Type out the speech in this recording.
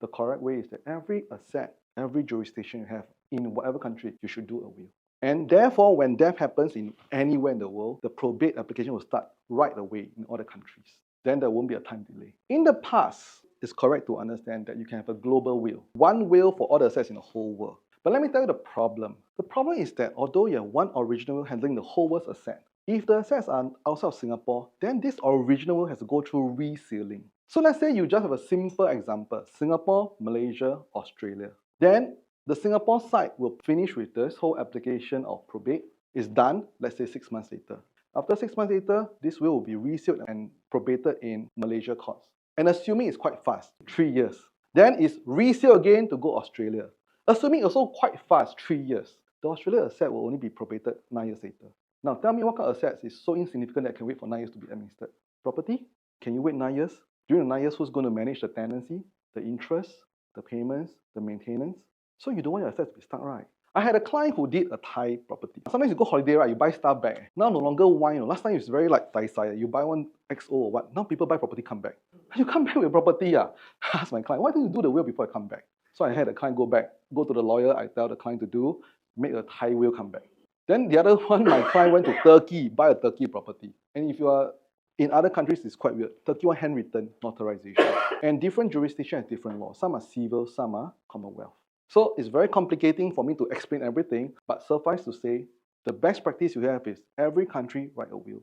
The correct way is that every asset, every jurisdiction you have in whatever country, you should do a will. And therefore, when death happens in anywhere in the world, the probate application will start right away in all the countries. Then there won't be a time delay. In the past, it's correct to understand that you can have a global will. One will for all the assets in the whole world. But let me tell you the problem. The problem is that although you have one original will handling the whole world's asset, if the assets are outside of Singapore, then this original will has to go through resealing. So let's say you just have a simple example, Singapore, Malaysia, Australia. Then the Singapore side will finish with this whole application of probate. It's done, let's say 6 months later. After 6 months later, this will be resealed and probated in Malaysia courts. And assuming it's quite fast, 3 years. Then it's resealed again to go Australia. Assuming also quite fast, 3 years. The Australia asset will only be probated 9 years later. Now tell me what kind of assets is so insignificant that can wait for 9 years to be administered? Property? Can you wait 9 years? During the 9 years, who's going to manage the tenancy, the interest, the payments, the maintenance? So you don't want your assets to be stuck, right? I had a client who did a Thai property. Sometimes you go holiday, right? You buy stuff back. Now no longer wine. Last time it's very like Thai side. You buy one XO or what. Now people buy property, come back. You come back with property. I asked my client, why don't you do the will before I come back? So I had the client go back, go to the lawyer. I tell the client to do, make a Thai will, come back. Then the other one, my client went to Turkey, buy a Turkey property. And if you are in other countries, it's quite weird. Turkey one handwritten notarization. And different jurisdictions have different laws. Some are civil, some are commonwealth. So it's very complicating for me to explain everything, but suffice to say, the best practice you have is every country write a will.